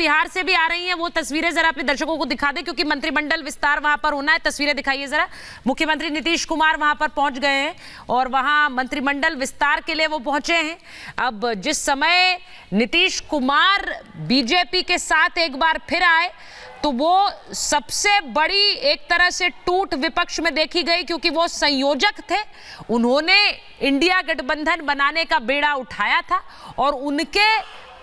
बिहार से भी आ रही हैं, वो तस्वीरें जरा अपने दर्शकों को दिखा दें, क्योंकि मंत्रिमंडल विस्तार वहां पर होना है। तस्वीरें दिखाइए जरा। मुख्यमंत्री नीतीश कुमार वहां पर पहुंच गए हैं और वहां मंत्रिमंडल विस्तार के लिए वो पहुंचे हैं। अब जिस समय नीतीश कुमार बीजेपी के साथ एक बार फिर आए तो वो सबसे बड़ी एक तरह से टूट विपक्ष में देखी गई, क्योंकि वो संयोजक थे, उन्होंने इंडिया गठबंधन बनाने का बेड़ा उठाया था और उनके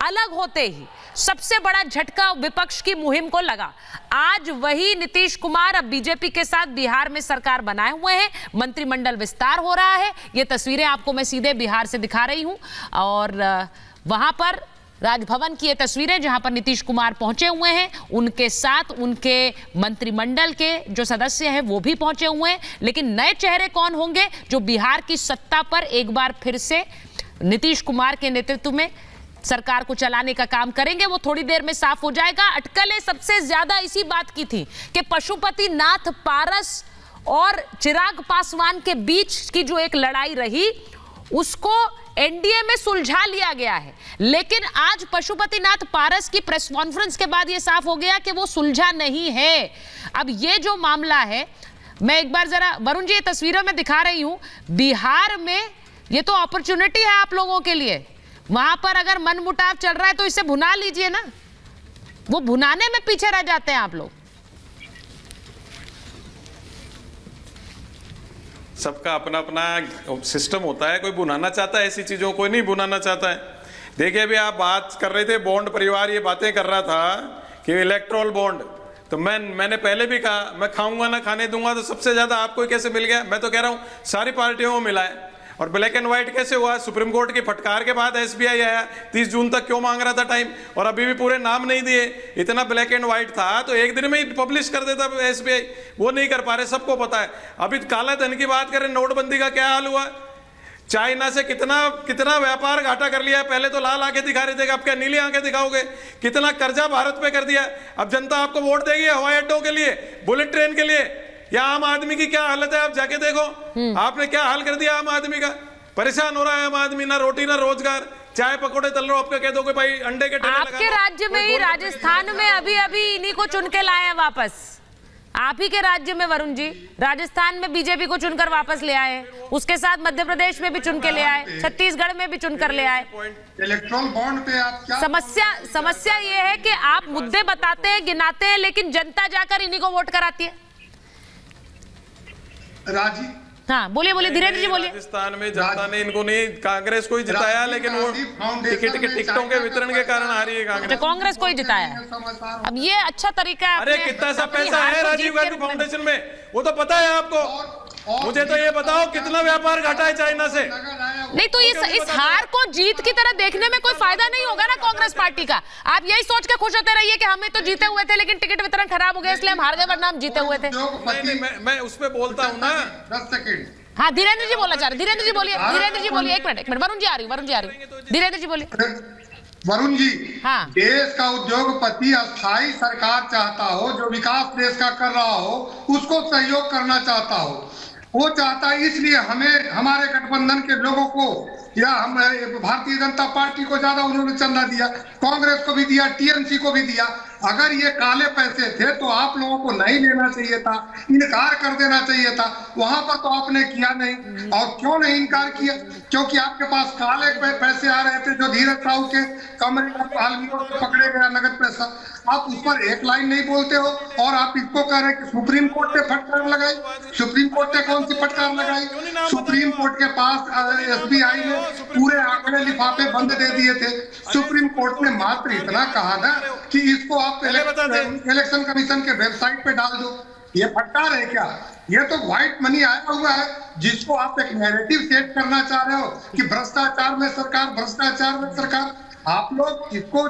अलग होते ही सबसे बड़ा झटका विपक्ष की मुहिम को लगा। आज वही नीतीश कुमार अब बीजेपी के साथ बिहार में सरकार बनाए हुए हैं, मंत्रिमंडल विस्तार हो रहा है। ये तस्वीरें आपको मैं सीधे बिहार से दिखा रही हूं और वहां पर राजभवन की ये तस्वीरें जहां पर नीतीश कुमार पहुंचे हुए हैं, उनके साथ उनके मंत्रिमंडल के जो सदस्य हैं वो भी पहुंचे हुए हैं। लेकिन नए चेहरे कौन होंगे जो बिहार की सत्ता पर एक बार फिर से नीतीश कुमार के नेतृत्व में सरकार को चलाने का काम करेंगे, वो थोड़ी देर में साफ हो जाएगा। अटकलें सबसे ज्यादा इसी बात की थी कि पशुपति नाथ पारस और चिराग पासवान के बीच की जो एक लड़ाई रही उसको एनडीए में सुलझा लिया गया है, लेकिन आज पशुपति नाथ पारस की प्रेस कॉन्फ्रेंस के बाद यह साफ हो गया कि वो सुलझा नहीं है। अब ये जो मामला है, मैं एक बार जरा वरुण जी ये तस्वीरों में दिखा रही हूं, बिहार में ये तो अपॉर्चुनिटी है आप लोगों के लिए। वहां पर अगर मनमुटाव चल रहा है तो इसे भुना लीजिए ना, वो भुनाने में पीछे रह जाते हैं आप लोग। सबका अपना अपना सिस्टम होता है, कोई भुनाना चाहता है ऐसी चीजों को, कोई नहीं भुनाना चाहता है। देखिए अभी आप बात कर रहे थे बॉन्ड परिवार, ये बातें कर रहा था कि इलेक्ट्रोल बॉन्ड, तो मैंने पहले भी कहा मैं खाऊंगा ना खाने दूंगा, तो सबसे ज्यादा आपको कैसे मिल गया? मैं तो कह रहा हूं सारी पार्टियों को मिला है। और ब्लैक एंड व्हाइट कैसे हुआ? सुप्रीम कोर्ट की फटकार के बाद एसबीआई आया, 30 जून तक क्यों मांग रहा था टाइम, और अभी भी पूरे नाम नहीं दिए। इतना ब्लैक एंड व्हाइट था तो एक दिन में ही पब्लिश कर देता एसबीआई, वो नहीं कर पा रहे, सबको पता है। अभी काला धन की बात करें, नोटबंदी का क्या हाल हुआ? चाइना से कितना व्यापार घाटा कर लिया। पहले तो लाल आंखें दिखा रहे थे, अब क्या नीली आंखें दिखाओगे? कितना कर्जा भारत पे कर दिया। अब जनता आपको वोट देगी हवाई अड्डों के लिए, बुलेट ट्रेन के लिए, या आम आदमी की क्या हालत है आप जाके देखो। आपने क्या हाल कर दिया आम आदमी का, परेशान हो रहा है आम आदमी, ना रोटी ना रोजगार, चाय पकौड़े तल रहे हो। आपका कह दो कि भाई अंडे के ठेले लगा। आपके राज्य में ही, राजस्थान में अभी इन्हीं को चुन के लाए हैं वापस। आप ही के राज्य में वरुण जी, राजस्थान में बीजेपी को चुनकर वापस ले आए, उसके साथ मध्य प्रदेश में भी चुन के ले आए, छत्तीसगढ़ में भी चुनकर ले आए। इलेक्ट्रल बॉन्ड पे आप क्या समस्या ये है कि आप मुद्दे बताते हैं, गिनाते हैं, लेकिन जनता जाकर इन्हीं को वोट कराती है। राजीव, हाँ बोलिए धीरेन्द्र जी बोलिए। राजस्थान में जनता ने इनको नहीं, कांग्रेस को ही जिताया, लेकिन वो टिकटों के वितरण के कारण आ रही है कांग्रेस। कांग्रेस को ही जिताया है। अब ये अच्छा तरीका है। अरे कितना सा पैसा है राजीव गांधी फाउंडेशन में, वो तो पता है आपको। मुझे तो ये बताओ कितना व्यापार घटा है चाइना से। नहीं तो इस हार को जीत की तरह देखने में कोई फायदा नहीं होगा ना कांग्रेस पार्टी का। आप यही सोच के खुश होते रहिए कि हमें तो जीते हुए थे लेकिन टिकट वितरण खराब हो गया इसलिए हम हार गए, वरना हम जीते हुए थे। नहीं, मैं उस पे बोलता हूँ ना। 10 सेकंड। हाँ धीरेन्द्र जी बोलना चाह रहे, धीरेन्द्र जी बोलिए, एक मिनट वरुण जी आ रही, धीरेन्द्र जी बोलिए। वरुण जी, हाँ। देश का उद्योगपति अस्थायी सरकार चाहता हो, जो विकास देश का कर रहा हो उसको सहयोग करना चाहता हो, वो चाहता है। इसलिए हमें, हमारे गठबंधन के लोगों को या हम भारतीय जनता पार्टी को ज्यादा उन्होंने चंदा दिया, कांग्रेस को भी दिया, टीएमसी को भी दिया। अगर ये काले पैसे थे तो आप लोगों को नहीं लेना चाहिए था, इनकार कर देना चाहिए था। वहां पर तो आपने किया नहीं। और क्यों नहीं इनकार किया? क्योंकि आपके पास काले पैसे आ रहे थे, जो धीरज साहू के कमरे में पकड़े गया नगद पैसा। आप उस पर एक लाइन नहीं बोलते हो और आप इसको कह रहे हैं कि सुप्रीम कोर्ट ने फटकार लगाई। सुप्रीम कोर्ट ने कौन सी फटकार लगाई? सुप्रीम कोर्ट के पास एसबीआई ने पूरे आंकड़े लिफाफे बंद दे दिए थे। सुप्रीम कोर्ट ने मात्र इतना कहा ना कि इसको आप इलेक्शन कमीशन के वेबसाइट पे डाल दो। ये फटकार है क्या? ये तो व्हाइट मनी आया हुआ है, जिसको आप एक नैरेटिव सेट करना चाह रहे हो कि भ्रष्टाचार में सरकार, भ्रष्टाचार में सरकार। आप लोग इसको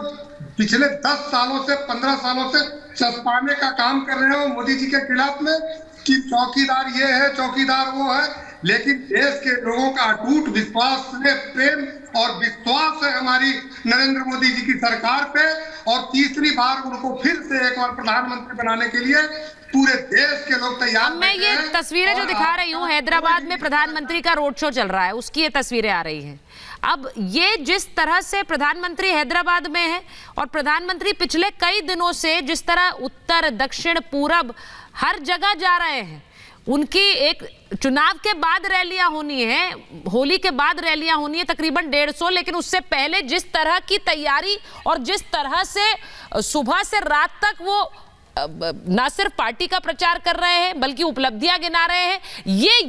पिछले 10 सालों से, 15 सालों से चस्पाने का काम कर रहे हो मोदी जी के खिलाफ में कि चौकीदार ये है, चौकीदार वो है। लेकिन देश के लोगों का अटूट विश्वास है, प्रेम और विश्वास है हमारी नरेंद्र मोदी जी की सरकार पे। और तीसरी बार उनको फिर से एक बार प्रधानमंत्री बनाने के लिए पूरे देश के लोग तैयार। मैं ये तस्वीरें जो दिखा रही हूँ, हैदराबाद में प्रधानमंत्री का रोड शो चल रहा है, उसकी ये तस्वीरें आ रही हैं। अब ये जिस तरह से प्रधानमंत्री हैदराबाद में है और प्रधानमंत्री पिछले कई दिनों से जिस तरह उत्तर दक्षिण पूरब हर जगह जा रहे हैं, उनकी एक चुनाव के बाद रैलियां होनी है, होली के बाद रैलियां होनी है तकरीबन 150, लेकिन उससे पहले जिस तरह की तैयारी और जिस तरह से सुबह से रात तक वो ना सिर्फ पार्टी का प्रचार कर रहे हैं बल्कि उपलब्धियां गिना रहे हैं, ये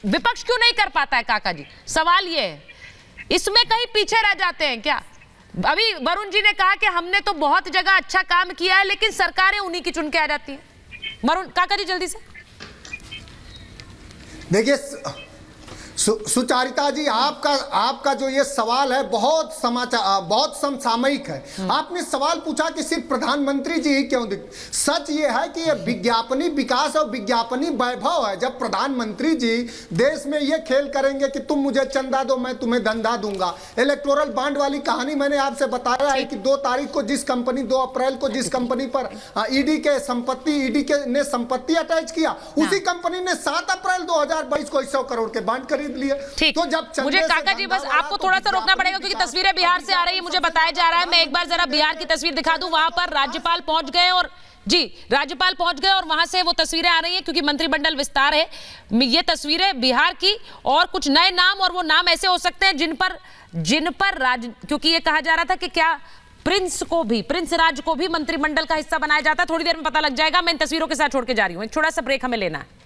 विपक्ष क्यों नहीं कर पाता है काका जी? सवाल ये है, इसमें कहीं पीछे रह जाते हैं क्या? अभी वरुण जी ने कहा कि हमने तो बहुत जगह अच्छा काम किया है लेकिन सरकारें उन्हीं की चुन के आ जाती हैं। वरुण काका जी जल्दी से। देखिए सुचारिता जी, आपका जो ये सवाल है बहुत समसामयिक है। आपने सवाल पूछा कि सिर्फ प्रधानमंत्री जी ही क्यों सच ये है कि ये विज्ञापनी विकास और विज्ञापनी वैभव है। जब प्रधानमंत्री जी देश में ये खेल करेंगे कि तुम मुझे चंदा दो मैं तुम्हें धंधा दूंगा, इलेक्टोरल बॉन्ड वाली कहानी मैंने आपसे बताया है कि 2 तारीख को जिस कंपनी 2 अप्रैल को जिस कंपनी पर ईडी ने संपत्ति अटैच किया, उसी कंपनी ने 7 अप्रैल 2022 को 100 करोड़ के बॉन्ड खरीद लिए। तो जब मुझे काका जी बस आपको थोड़ा सा रोकना पड़ेगा क्योंकि तस्वीरें बिहार से आ रही है, मुझे बताया जा रहा है। मैं एक बार जरा बिहार की तस्वीर दिखा दूं, वहां पर राज्यपाल पहुंच गए और राज्यपाल पहुंच गए और वहां से वो तस्वीरें आ रही हैं क्योंकि मंत्रिमंडल विस्तार है। ये तस्वीरें बिहार की और कुछ नए नाम, और वो नाम ऐसे हो सकते हैं जिन पर क्योंकि ये कहा जा रहा था कि क्या प्रिंस राज को भी मंत्रिमंडल का हिस्सा बनाया जाता है। थोड़ी देर में पता लग जाएगा। मैं इन तस्वीरों के साथ छोड़ के जा रही हूँ, एक छोटा सा ब्रेक हमें लेना है।